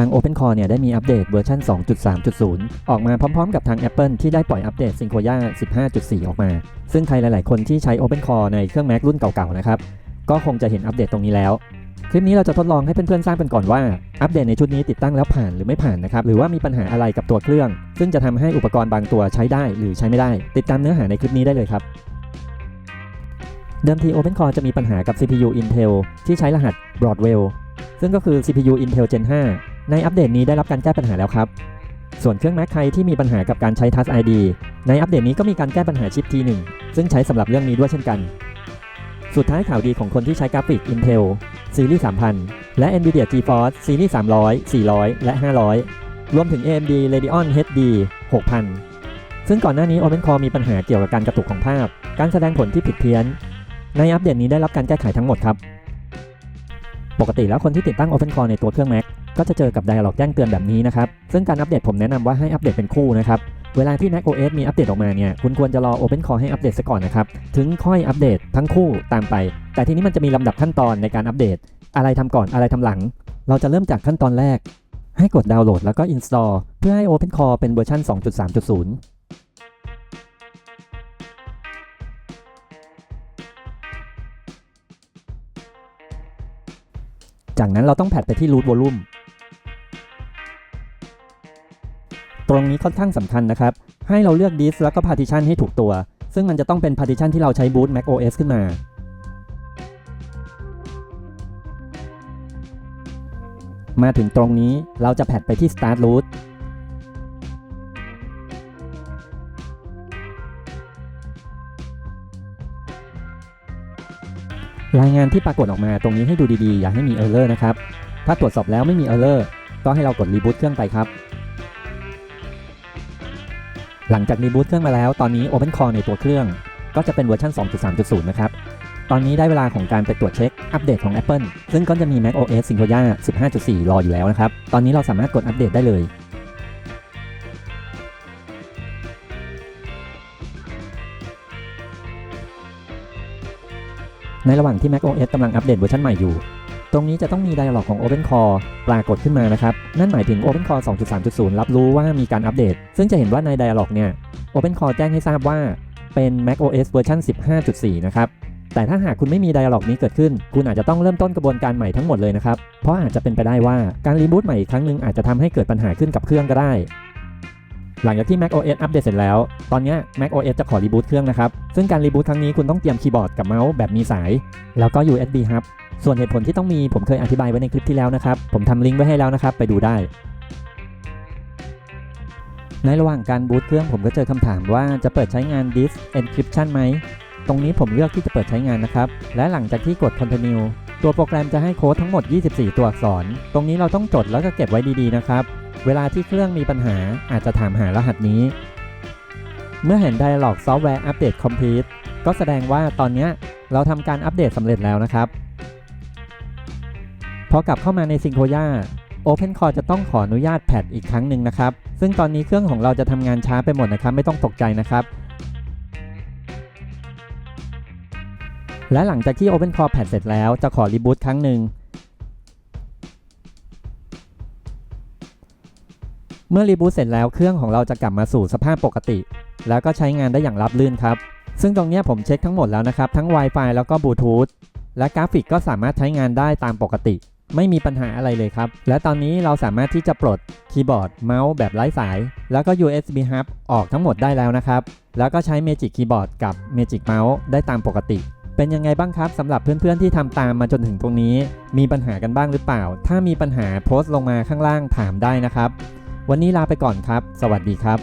าง OpenCore เนี่ยได้มีอัปเดตเวอร์ชัน 2.3.0 ออกมาพร้อมๆกับทาง Apple ที่ได้ปล่อยอัปเดต Sequoia 15.4 ออกมาซึ่งใครหลายๆคนที่ใช้ OpenCore ในเครื่อง Mac รุ่นเก่าๆนะครับก็คงจะเห็นอัปเดตตรงนี้แล้วคลิปนี้เราจะทดลองให้เพื่อนๆทราบกันก่อนว่าอัปเดตในชุดนี้ติดตั้งแล้วผ่านหรือไม่ผ่านนะครับหรือว่ามีปัญหาอะไรกับตัวเครื่องซึ่งจะทำให้อุปกรณ์บางตัวใช้ได้หรือใช้ไม่ได้ติดตามเนื้อหาในคลิปนี้ได้เลยครับเดิมที OpenCore จะมีปัญหากับ CPU Intel ที่ใช้รหัส Broadwell ซึ่งก็คือ CPU Intel Gen 5 ในอัปเดตนี้ได้รับการแก้ปัญหาแล้วครับส่วนเครื่อง Mac ใครที่มีปัญหากับการใช้ Touch ID ในอัปเดตนี้ก็มีการแก้ปัญหาชิป T1 ซึ่งใช้สำหรับเรื่องนี้ด้วยเช่นกันสุดท้ายข่าวดีของคนที่ใช้กราฟิก Intel ซีรีส์ 3000 และ Nvidia GeForce ซีรีส์ 300 400 และ 500 รวมถึง AMD Radeon HD 6000 ซึ่งก่อนหน้านี้ OpenCore มีปัญหาเกี่ยวกับการกระตุกของภาพการแสดงผลที่ผิดเพี้ยนในอัปเดตนี้ได้รับการแก้ไขทั้งหมดครับปกติแล้วคนที่ติดตั้ง OpenCore ในตัวเครื่อง Mac ก็จะเจอกับ Dialog แจ้งเตือนแบบนี้นะครับซึ่งการอัปเดตผมแนะนำว่าให้อัปเดตเป็นคู่นะครับเวลาที่ macOS มีอัปเดตออกมาเนี่ยคุณควรจะรอ OpenCore ให้อัปเดตซะก่อนนะครับถึงค่อยอัปเดตทั้งคู่ตามไปแต่ทีนี้มันจะมีลำดับขั้นตอนในการอัปเดตอะไรทำก่อนอะไรทำหลังเราจะเริ่มจากขั้นตอนแรกให้กดดาวน์โหลดแล้วก็ install เพื่อให้ OpenCore เป็นเวอร์ชัน 2.3.0จากนั้นเราต้องแพดไปที่ root volume ตรงนี้ค่อนข้างสำคัญนะครับให้เราเลือก disk แล้วก็ partition ให้ถูกตัวซึ่งมันจะต้องเป็น partition ที่เราใช้ boot macOS ขึ้นมามาถึงตรงนี้เราจะแพดไปที่ start rootรายงานที่ปรากฏออกมาตรงนี้ให้ดูดีๆอย่าให้มี error นะครับถ้าตรวจสอบแล้วไม่มี error ก็ให้เรากด reboot เครื่องไปครับหลังจาก reboot เครื่องมาแล้วตอนนี้ OpenCore ในตัวเครื่องก็จะเป็นเวอร์ชัน 2.3.0 นะครับตอนนี้ได้เวลาของการไปตรวจเช็คอัปเดตของ Apple ซึ่งก็จะมี macOS Sequoia 15.4 รออยู่แล้วนะครับตอนนี้เราสามารถกดอัปเดตได้เลยในระหว่างที่ macOS กำลังอัปเดตเวอร์ชันใหม่อยู่ตรงนี้จะต้องมี Dialog ของ OpenCore ปรากฏขึ้นมานะครับนั่นหมายถึง OpenCore 2.3.0 รับรู้ว่ามีการอัปเดตซึ่งจะเห็นว่าใน Dialog เนี่ย OpenCore แจ้งให้ทราบว่าเป็น macOS เวอร์ชัน 15.4 นะครับแต่ถ้าหากคุณไม่มี Dialog นี้เกิดขึ้นคุณอาจจะต้องเริ่มต้นกระบวนการใหม่ทั้งหมดเลยนะครับเพราะอาจจะเป็นไปได้ว่าการรีบูตใหม่อีกครั้งหนึ่งอาจจะทำให้เกิดปัญหาขึ้นกับเครื่องก็ได้หลังจากที่ macOS อัปเดตเสร็จแล้วตอนนี้ macOS จะขอรีบูตเครื่องนะครับซึ่งการรีบูตครั้งนี้คุณต้องเตรียมคีย์บอร์ดกับเมาส์แบบมีสายแล้วก็ USB hub ส่วนเหตุผลที่ต้องมีผมเคยอธิบายไว้ในคลิปที่แล้วนะครับผมทำลิงก์ไว้ให้แล้วนะครับไปดูได้ในระหว่างการบูตเครื่องผมก็เจอคำถามว่าจะเปิดใช้งาน Disk Encryption ไหมตรงนี้ผมเลือกที่จะเปิดใช้งานนะครับและหลังจากที่กด Continue ตัวโปรแกรมจะให้โค้ดทั้งหมด24ตัวอักษรตรงนี้เราต้องจดแล้วก็เก็บไว้ดีๆนะครับเวลาที่เครื่องมีปัญหาอาจจะถามหารหัสนี้เมื่อเห็น Dialog Software Update Complete ก็แสดงว่าตอนนี้เราทำการอัปเดตสำเร็จแล้วนะครับพอกลับเข้ามาใน Sequoia OpenCore จะต้องขออนุญาตแพดอีกครั้งหนึ่งนะครับซึ่งตอนนี้เครื่องของเราจะทำงานช้าไปหมดนะครับไม่ต้องตกใจนะครับและหลังจากที่ OpenCore แพดเสร็จแล้วจะขอรีบูตครั้งหนึ่งเมื่อรีบูตเสร็จแล้วเครื่องของเราจะกลับมาสู่สภาพปกติแล้วก็ใช้งานได้อย่างราบรื่นครับซึ่งตรงนี้ผมเช็คทั้งหมดแล้วนะครับทั้ง Wi-Fi แล้วก็บลูทูธและกราฟิกก็สามารถใช้งานได้ตามปกติไม่มีปัญหาอะไรเลยครับและตอนนี้เราสามารถที่จะปลดคีย์บอร์ดเมาส์แบบไร้สายแล้วก็ USB Hub ออกทั้งหมดได้แล้วนะครับแล้วก็ใช้ Magic Keyboard กับ Magic Mouse ได้ตามปกติเป็นยังไงบ้างครับสำหรับเพื่อนๆที่ทำตามมาจนถึงตรงนี้มีปัญหากันบ้างหรือเปล่าถ้ามีปัญหาโพสต์ลงมาข้างล่างถามได้นะครับวันนี้ลาไปก่อนครับสวัสดีครับ